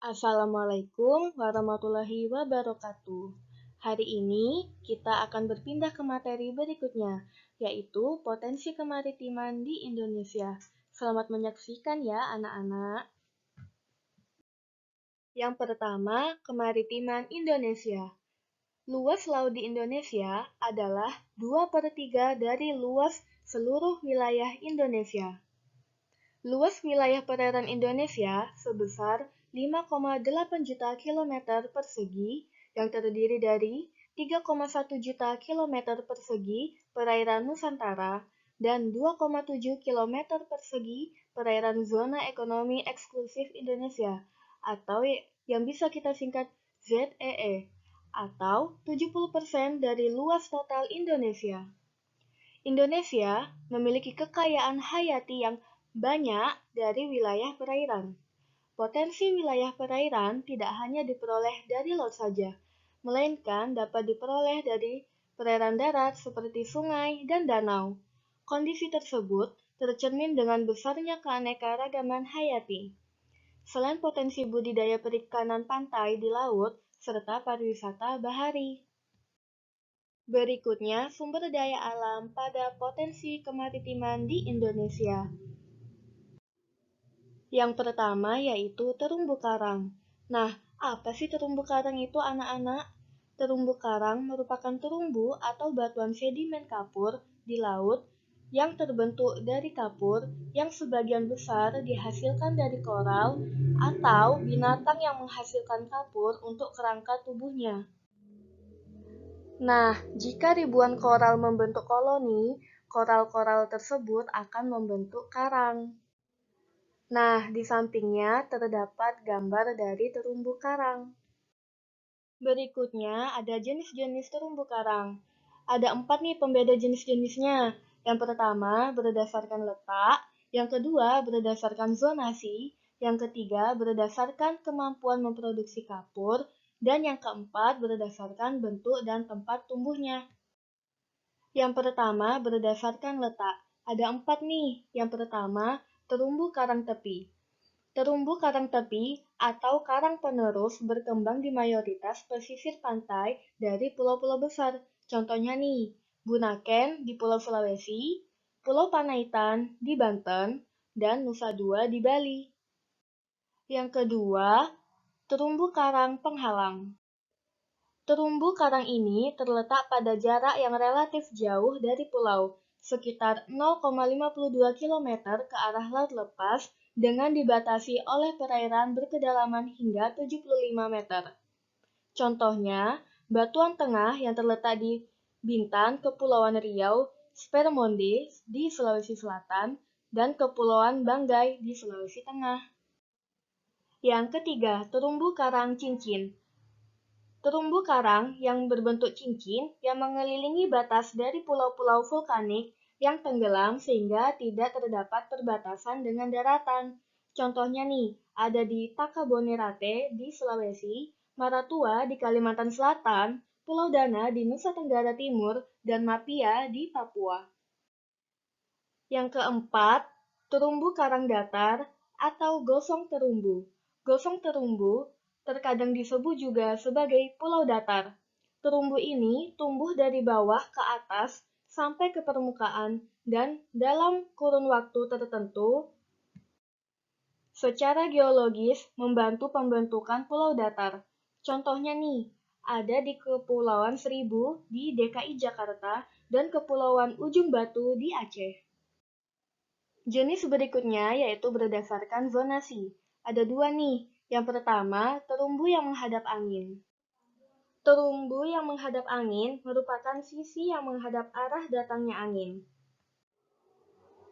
Assalamualaikum warahmatullahi wabarakatuh. Hari ini kita akan berpindah ke materi berikutnya, yaitu potensi kemaritiman di Indonesia. Selamat menyaksikan ya anak-anak. Yang pertama, kemaritiman Indonesia. Luas laut di Indonesia adalah 2/3 dari luas seluruh wilayah Indonesia. Luas wilayah perairan Indonesia sebesar 5,8 juta kilometer persegi yang terdiri dari 3,1 juta kilometer persegi perairan Nusantara dan 2,7 kilometer persegi perairan zona ekonomi eksklusif Indonesia atau yang bisa kita singkat ZEE atau 70% dari luas total Indonesia. Indonesia memiliki kekayaan hayati yang banyak dari wilayah perairan. Potensi wilayah perairan tidak hanya diperoleh dari laut saja, melainkan dapat diperoleh dari perairan darat seperti sungai dan danau. Kondisi tersebut tercermin dengan besarnya keanekaragaman hayati. Selain potensi budidaya perikanan pantai di laut, serta pariwisata bahari. Berikutnya, sumber daya alam pada potensi kemaritiman di Indonesia. Yang pertama yaitu terumbu karang. Nah, apa sih terumbu karang itu anak-anak? Terumbu karang merupakan terumbu atau batuan sedimen kapur di laut yang terbentuk dari kapur yang sebagian besar dihasilkan dari koral atau binatang yang menghasilkan kapur untuk kerangka tubuhnya. Nah, jika ribuan koral membentuk koloni, koral-koral tersebut akan membentuk karang. Nah, di sampingnya terdapat gambar dari terumbu karang. Berikutnya ada jenis-jenis terumbu karang. Ada 4 nih pembeda jenis-jenisnya. Yang pertama berdasarkan letak, yang kedua berdasarkan zonasi, yang ketiga berdasarkan kemampuan memproduksi kapur, dan yang keempat berdasarkan bentuk dan tempat tumbuhnya. Yang pertama berdasarkan letak. Ada 4 nih. Yang pertama, terumbu karang tepi. Terumbu karang tepi atau karang penerus berkembang di mayoritas pesisir pantai dari pulau-pulau besar. Contohnya nih, Bunaken di Pulau Sulawesi, Pulau Panaitan di Banten, dan Nusa Dua di Bali. Yang kedua, terumbu karang penghalang. Terumbu karang ini terletak pada jarak yang relatif jauh dari pulau, sekitar 0,52 km ke arah laut lepas dengan dibatasi oleh perairan berkedalaman hingga 75 meter. Contohnya, Batuan Tengah yang terletak di Bintan, Kepulauan Riau, Spermonde di Sulawesi Selatan, dan Kepulauan Banggai di Sulawesi Tengah. Yang ketiga, terumbu karang cincin. Terumbu karang yang berbentuk cincin yang mengelilingi batas dari pulau-pulau vulkanik yang tenggelam sehingga tidak terdapat perbatasan dengan daratan. Contohnya nih, ada di Takabonerate di Sulawesi, Maratua di Kalimantan Selatan, Pulau Dana di Nusa Tenggara Timur, dan Mapia di Papua. Yang keempat, terumbu karang datar atau gosong terumbu. Gosong terumbu terkadang disebut juga sebagai pulau datar. Terumbu ini tumbuh dari bawah ke atas sampai ke permukaan dan dalam kurun waktu tertentu secara geologis membantu pembentukan pulau datar. Contohnya nih, ada di Kepulauan Seribu di DKI Jakarta dan Kepulauan Ujung Batu di Aceh. Jenis berikutnya yaitu berdasarkan zonasi. Ada 2 nih. Yang pertama, terumbu yang menghadap angin. Terumbu yang menghadap angin merupakan sisi yang menghadap arah datangnya angin.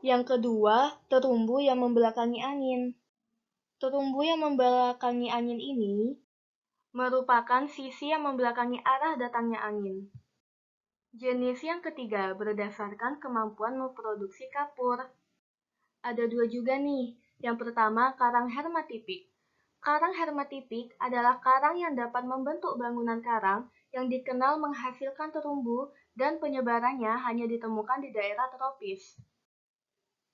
Yang kedua, terumbu yang membelakangi angin. Terumbu yang membelakangi angin ini merupakan sisi yang membelakangi arah datangnya angin. Jenis yang ketiga berdasarkan kemampuan memproduksi kapur. Ada 2 juga nih. Yang pertama, karang hermatipik. Karang hermatipik adalah karang yang dapat membentuk bangunan karang yang dikenal menghasilkan terumbu dan penyebarannya hanya ditemukan di daerah tropis.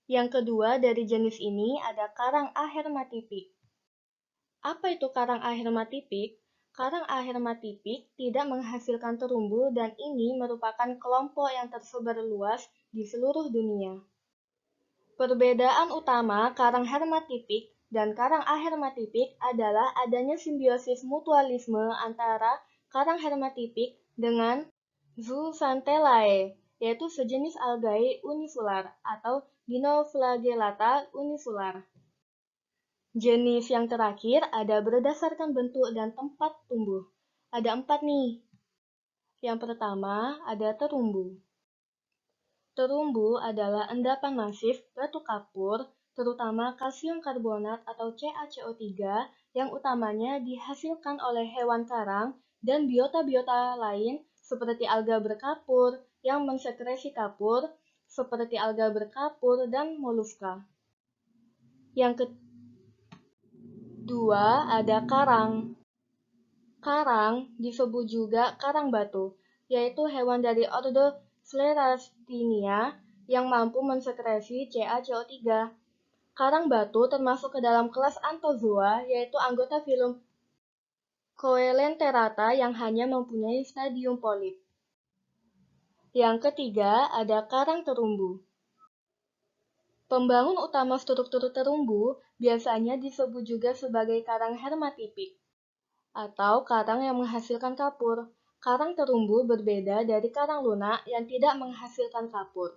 Yang kedua dari jenis ini ada karang ahermatipik. Apa itu karang ahermatipik? Karang ahermatipik tidak menghasilkan terumbu dan ini merupakan kelompok yang tersebar luas di seluruh dunia. Perbedaan utama karang hermatipik dan karang ahermatipik adalah adanya simbiosis mutualisme antara karang hermatipik dengan Zooxanthellae, yaitu sejenis algae uniselular atau Dinoflagellata uniselular. Jenis yang terakhir ada berdasarkan bentuk dan tempat tumbuh. Ada 4 nih. Yang pertama ada terumbu. Terumbu adalah endapan masif batu kapur, terutama kalsium karbonat atau CaCO3 yang utamanya dihasilkan oleh hewan karang dan biota-biota lain seperti alga berkapur yang mensekresi kapur, seperti alga berkapur dan moluska. Yang kedua ada karang. Karang disebut juga karang batu, yaitu hewan dari ordo Sclerastinia yang mampu mensekresi CaCO3. Karang batu termasuk ke dalam kelas Anthozoa, yaitu anggota filum Coelenterata yang hanya mempunyai stadium polip. Yang ketiga ada karang terumbu. Pembangun utama struktur terumbu biasanya disebut juga sebagai karang hermatipik atau karang yang menghasilkan kapur. Karang terumbu berbeda dari karang lunak yang tidak menghasilkan kapur.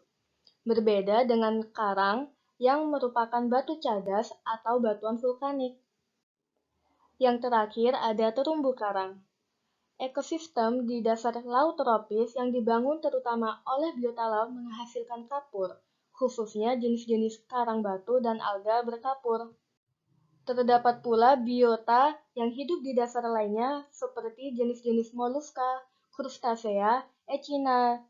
Berbeda dengan karang yang merupakan batu cadas atau batuan vulkanik. Yang terakhir ada terumbu karang. Ekosistem di dasar laut tropis yang dibangun terutama oleh biota laut menghasilkan kapur, khususnya jenis-jenis karang batu dan alga berkapur. Terdapat pula biota yang hidup di dasar lainnya seperti jenis-jenis moluska, krustasea, echina,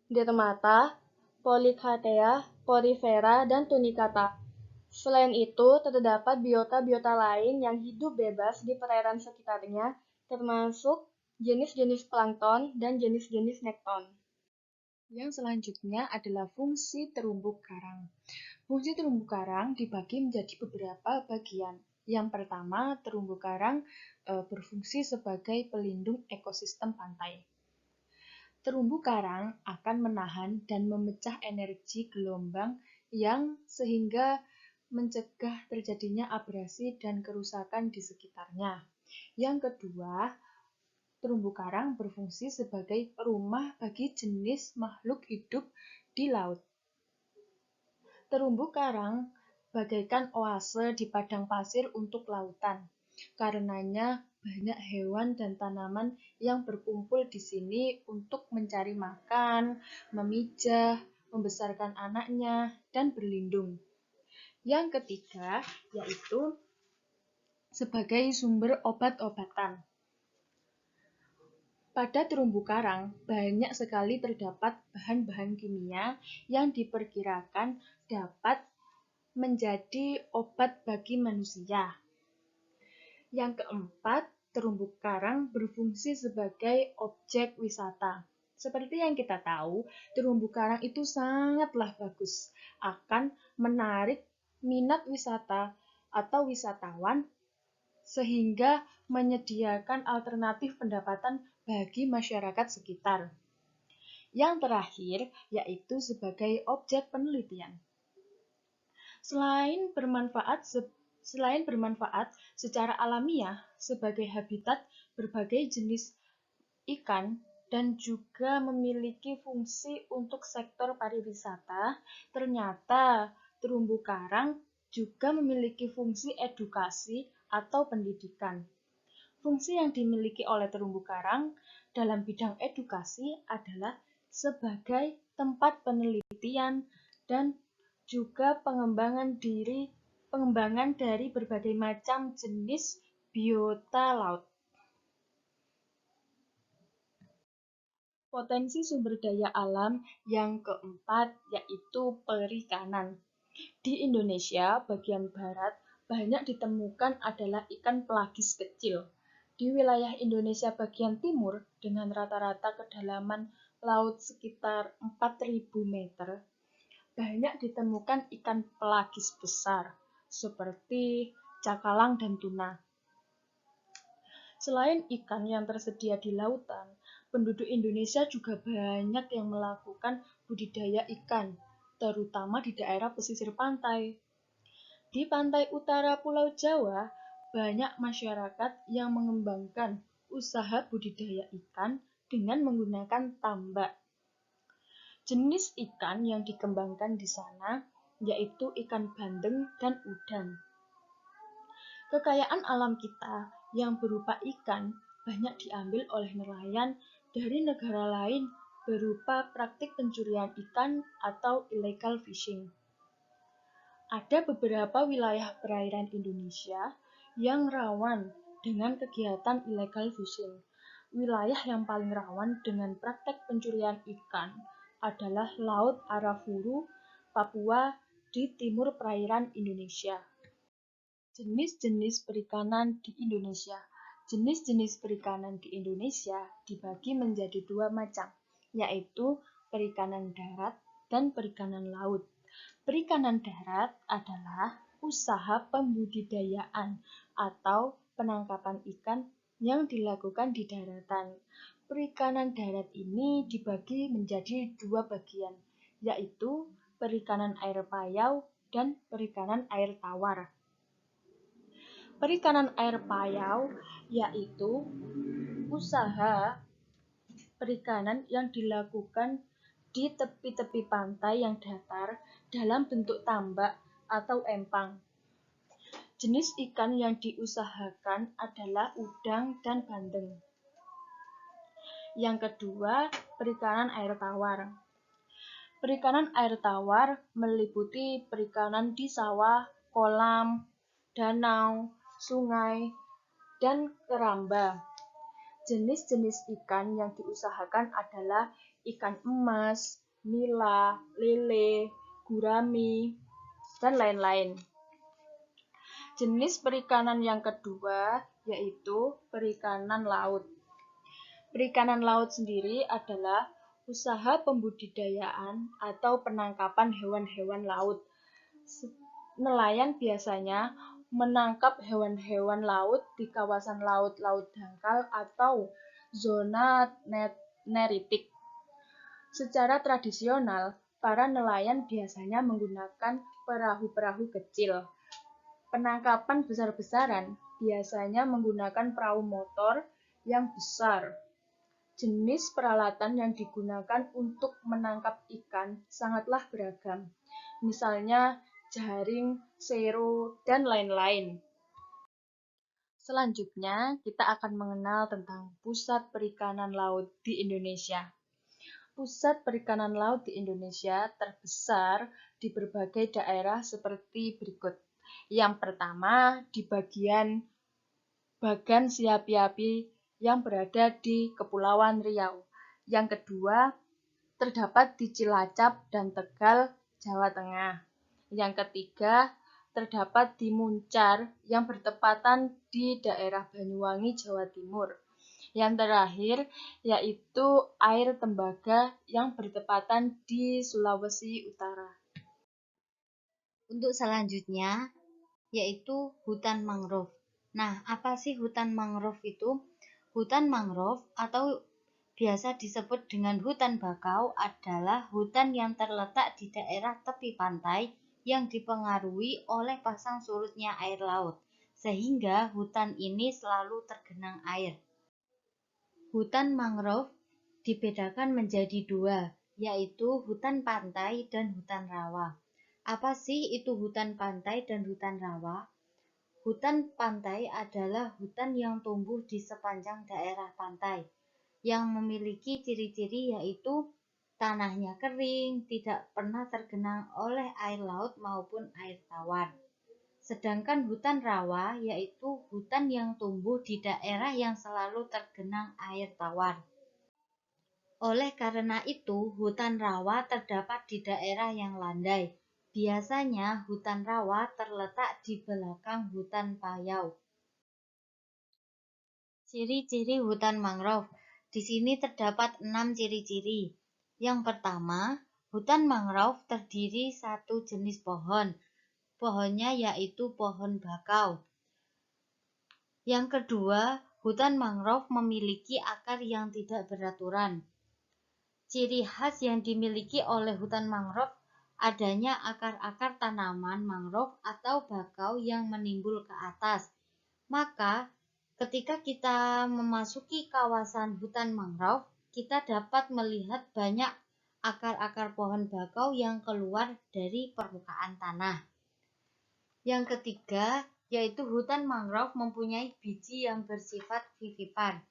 dermata, polychaeta, porifera, dan tunicata. Selain itu, terdapat biota-biota lain yang hidup bebas di perairan sekitarnya, termasuk jenis-jenis plankton dan jenis-jenis nekton. Yang selanjutnya adalah fungsi terumbu karang. Fungsi terumbu karang dibagi menjadi beberapa bagian. Yang pertama, terumbu karang berfungsi sebagai pelindung ekosistem pantai. Terumbu karang akan menahan dan memecah energi gelombang yang sehingga mencegah terjadinya abrasi dan kerusakan di sekitarnya. Yang kedua, terumbu karang berfungsi sebagai rumah bagi jenis makhluk hidup di laut. Terumbu karang bagaikan oase di padang pasir untuk lautan. Karenanya banyak hewan dan tanaman yang berkumpul di sini untuk mencari makan, memijah, membesarkan anaknya, dan berlindung. Yang ketiga yaitu sebagai sumber obat-obatan. Pada terumbu karang banyak sekali terdapat bahan-bahan kimia yang diperkirakan dapat menjadi obat bagi manusia. Yang keempat, terumbu karang berfungsi sebagai objek wisata. Seperti yang kita tahu, terumbu karang itu sangatlah bagus, akan menarik minat wisata atau wisatawan sehingga menyediakan alternatif pendapatan bagi masyarakat sekitar. Yang terakhir, yaitu sebagai objek penelitian. Selain bermanfaat secara alamiah sebagai habitat berbagai jenis ikan dan juga memiliki fungsi untuk sektor pariwisata, ternyata terumbu karang juga memiliki fungsi edukasi atau pendidikan. Fungsi yang dimiliki oleh terumbu karang dalam bidang edukasi adalah sebagai tempat penelitian dan juga pengembangan dari berbagai macam jenis biota laut. Potensi sumber daya alam yang keempat yaitu perikanan. Di Indonesia bagian barat banyak ditemukan adalah ikan pelagis kecil. Di wilayah Indonesia bagian timur dengan rata-rata kedalaman laut sekitar 4.000 meter, banyak ditemukan ikan pelagis besar seperti cakalang, dan tuna. Selain ikan yang tersedia di lautan, penduduk Indonesia juga banyak yang melakukan budidaya ikan, terutama di daerah pesisir pantai. Di pantai utara Pulau Jawa, banyak masyarakat yang mengembangkan usaha budidaya ikan dengan menggunakan tambak. Jenis ikan yang dikembangkan di sana yaitu ikan bandeng dan udang. Kekayaan alam kita yang berupa ikan banyak diambil oleh nelayan dari negara lain berupa praktik pencurian ikan atau illegal fishing. Ada beberapa wilayah perairan Indonesia yang rawan dengan kegiatan illegal fishing. Wilayah yang paling rawan dengan praktek pencurian ikan adalah Laut Arafuru, Papua, di timur perairan Indonesia. Jenis-jenis perikanan di Indonesia. Jenis-jenis perikanan di Indonesia dibagi menjadi dua macam, yaitu perikanan darat dan perikanan laut. Perikanan darat adalah usaha pembudidayaan atau penangkapan ikan yang dilakukan di daratan. Perikanan darat ini dibagi menjadi dua bagian, yaitu perikanan air payau dan perikanan air tawar. Perikanan air payau yaitu usaha perikanan yang dilakukan di tepi-tepi pantai yang datar dalam bentuk tambak atau empang. Jenis ikan yang diusahakan adalah udang dan bandeng. Yang kedua, perikanan air tawar. Perikanan air tawar meliputi perikanan di sawah, kolam, danau, sungai, dan keramba. Jenis-jenis ikan yang diusahakan adalah ikan emas, nila, lele, gurami, dan lain-lain. Jenis perikanan yang kedua yaitu perikanan laut. Perikanan laut sendiri adalah usaha pembudidayaan atau penangkapan hewan-hewan laut. Nelayan biasanya menangkap hewan-hewan laut di kawasan laut-laut dangkal atau zona neritik. Secara tradisional, para nelayan biasanya menggunakan perahu-perahu kecil. Penangkapan besar-besaran biasanya menggunakan perahu motor yang besar. Jenis peralatan yang digunakan untuk menangkap ikan sangatlah beragam. Misalnya jaring, sero, dan lain-lain. Selanjutnya, kita akan mengenal tentang pusat perikanan laut di Indonesia. Pusat perikanan laut di Indonesia terbesar di berbagai daerah seperti berikut. Yang pertama, di bagian Bagan Siapi-api yang berada di Kepulauan Riau. Yang kedua, terdapat di Cilacap dan Tegal, Jawa Tengah. Yang ketiga, terdapat di Muncar yang bertepatan di daerah Banyuwangi, Jawa Timur. Yang terakhir, yaitu Air Tembaga yang bertepatan di Sulawesi Utara. Untuk selanjutnya, yaitu hutan mangrove. Nah, apa sih hutan mangrove itu? Hutan mangrove atau biasa disebut dengan hutan bakau adalah hutan yang terletak di daerah tepi pantai yang dipengaruhi oleh pasang surutnya air laut, sehingga hutan ini selalu tergenang air. Hutan mangrove dibedakan menjadi dua, yaitu hutan pantai dan hutan rawa. Apa sih itu hutan pantai dan hutan rawa? Hutan pantai adalah hutan yang tumbuh di sepanjang daerah pantai, yang memiliki ciri-ciri yaitu tanahnya kering, tidak pernah tergenang oleh air laut maupun air tawar. Sedangkan hutan rawa yaitu hutan yang tumbuh di daerah yang selalu tergenang air tawar. Oleh karena itu, hutan rawa terdapat di daerah yang landai. Biasanya hutan rawa terletak di belakang hutan payau. Ciri-ciri hutan mangrove. Di sini terdapat 6 ciri-ciri. Yang pertama, hutan mangrove terdiri satu jenis pohon. Pohonnya yaitu pohon bakau. Yang kedua, hutan mangrove memiliki akar yang tidak beraturan. Ciri khas yang dimiliki oleh hutan mangrove adanya akar-akar tanaman mangrove atau bakau yang menimbul ke atas. Maka, ketika kita memasuki kawasan hutan mangrove, kita dapat melihat banyak akar-akar pohon bakau yang keluar dari permukaan tanah. Yang ketiga, yaitu hutan mangrove mempunyai biji yang bersifat vivipar.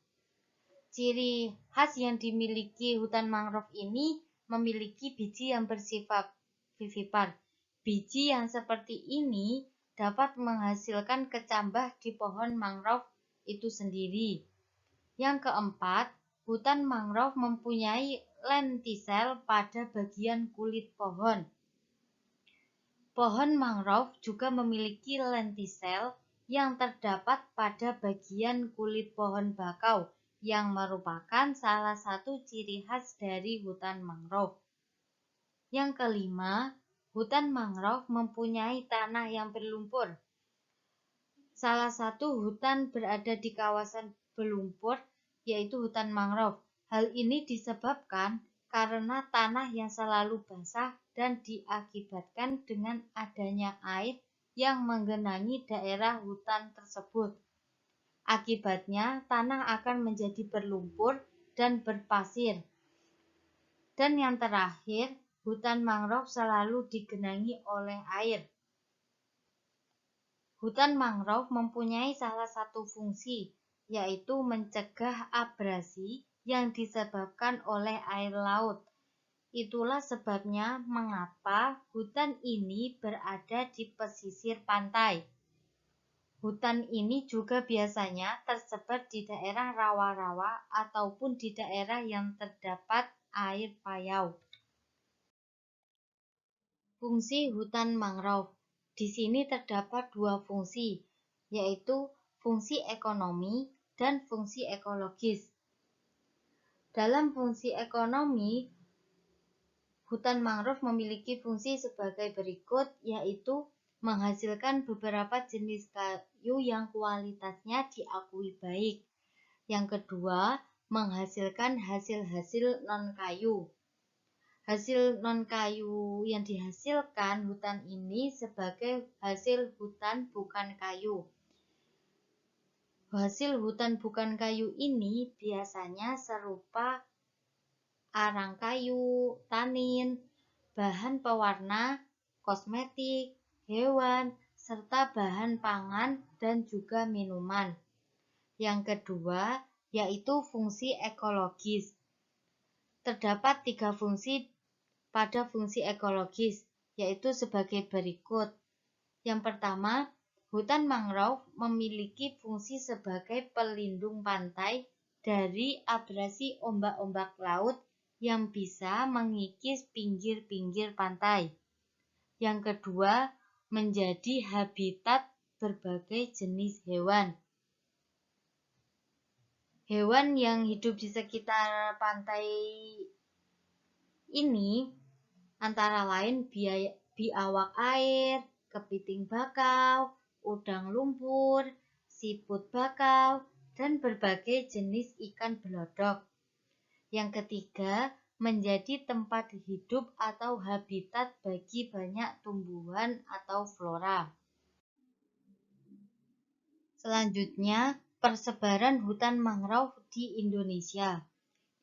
Ciri khas yang dimiliki hutan mangrove ini memiliki biji yang bersifat vivipar. Biji yang seperti ini dapat menghasilkan kecambah di pohon mangrove itu sendiri. Yang keempat, hutan mangrove mempunyai lentisel pada bagian kulit pohon. Pohon mangrove juga memiliki lentisel yang terdapat pada bagian kulit pohon bakau, yang merupakan salah satu ciri khas dari hutan mangrove. Yang kelima, hutan mangrove mempunyai tanah yang berlumpur. Salah satu hutan berada di kawasan berlumpur, yaitu hutan mangrove. Hal ini disebabkan karena tanah yang selalu basah dan diakibatkan dengan adanya air yang menggenangi daerah hutan tersebut. Akibatnya, tanah akan menjadi berlumpur dan berpasir. Dan yang terakhir, hutan mangrove selalu digenangi oleh air. Hutan mangrove mempunyai salah satu fungsi, yaitu mencegah abrasi yang disebabkan oleh air laut. Itulah sebabnya mengapa hutan ini berada di pesisir pantai. Hutan ini juga biasanya tersebar di daerah rawa-rawa ataupun di daerah yang terdapat air payau. Fungsi hutan mangrove. Di sini terdapat dua fungsi, yaitu fungsi ekonomi dan fungsi ekologis. Dalam fungsi ekonomi, hutan mangrove memiliki fungsi sebagai berikut, yaitu menghasilkan beberapa jenis kayu yang kualitasnya diakui baik. Yang kedua, menghasilkan hasil-hasil non-kayu. Hasil non-kayu yang dihasilkan hutan ini sebagai hasil hutan bukan kayu. Hasil hutan bukan kayu ini biasanya serupa arang kayu, tanin, bahan pewarna, kosmetik, hewan, serta bahan pangan dan juga minuman. Yang kedua, yaitu fungsi ekologis. Terdapat 3 fungsi pada fungsi ekologis, yaitu sebagai berikut. Yang pertama, hutan mangrove memiliki fungsi sebagai pelindung pantai dari abrasi ombak-ombak laut yang bisa mengikis pinggir-pinggir pantai. Yang kedua, menjadi habitat berbagai jenis hewan. Hewan yang hidup di sekitar pantai ini antara lain biawak air, kepiting bakau, udang lumpur, siput bakau, dan berbagai jenis ikan belodok. Yang ketiga, menjadi tempat hidup atau habitat bagi banyak tumbuhan atau flora. Selanjutnya, persebaran hutan mangrove di Indonesia.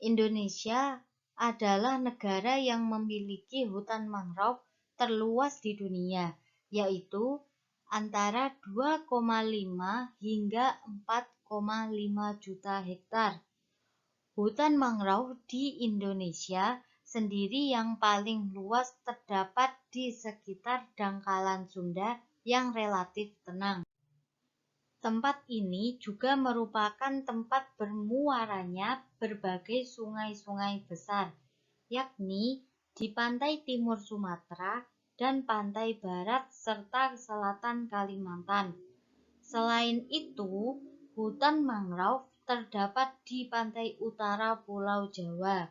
Indonesia adalah negara yang memiliki hutan mangrove terluas di dunia, yaitu antara 2,5 hingga 4,5 juta hektar. Hutan mangrove di Indonesia sendiri yang paling luas terdapat di sekitar dangkalan Sunda yang relatif tenang. Tempat ini juga merupakan tempat bermuaranya berbagai sungai-sungai besar, yakni di pantai timur Sumatera dan pantai barat serta selatan Kalimantan. Selain itu, hutan mangrove terdapat di pantai utara Pulau Jawa.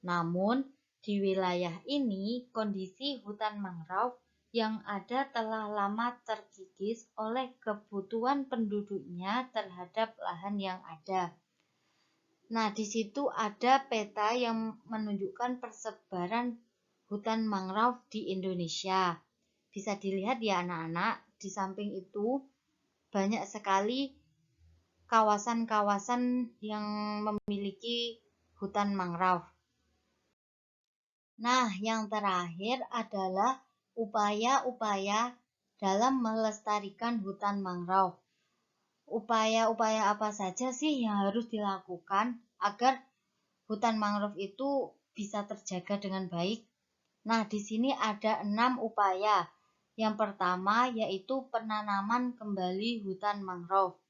Namun, di wilayah ini kondisi hutan mangrove yang ada telah lama terkikis oleh kebutuhan penduduknya terhadap lahan yang ada. Nah, di situ ada peta yang menunjukkan persebaran hutan mangrove di Indonesia. Bisa dilihat ya anak-anak, di samping itu banyak sekali kawasan-kawasan yang memiliki hutan mangrove. Nah, yang terakhir adalah upaya-upaya dalam melestarikan hutan mangrove. Upaya-upaya apa saja sih yang harus dilakukan agar hutan mangrove itu bisa terjaga dengan baik? Nah, di sini ada 6 upaya. Yang pertama yaitu penanaman kembali hutan mangrove.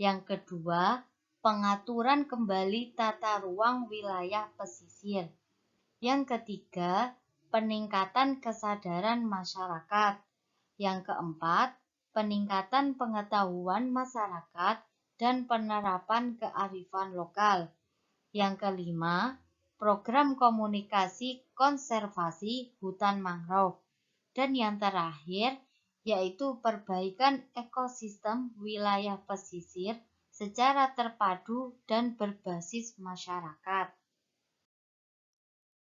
Yang kedua, pengaturan kembali tata ruang wilayah pesisir. Yang ketiga, peningkatan kesadaran masyarakat. Yang keempat, peningkatan pengetahuan masyarakat dan penerapan kearifan lokal. Yang kelima, program komunikasi konservasi hutan mangrove. Dan yang terakhir, yaitu perbaikan ekosistem wilayah pesisir secara terpadu dan berbasis masyarakat.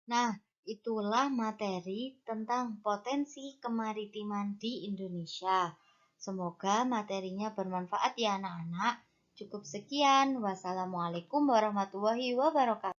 Nah, itulah materi tentang potensi kemaritiman di Indonesia. Semoga materinya bermanfaat ya anak-anak. Cukup sekian. Wassalamualaikum warahmatullahi wabarakatuh.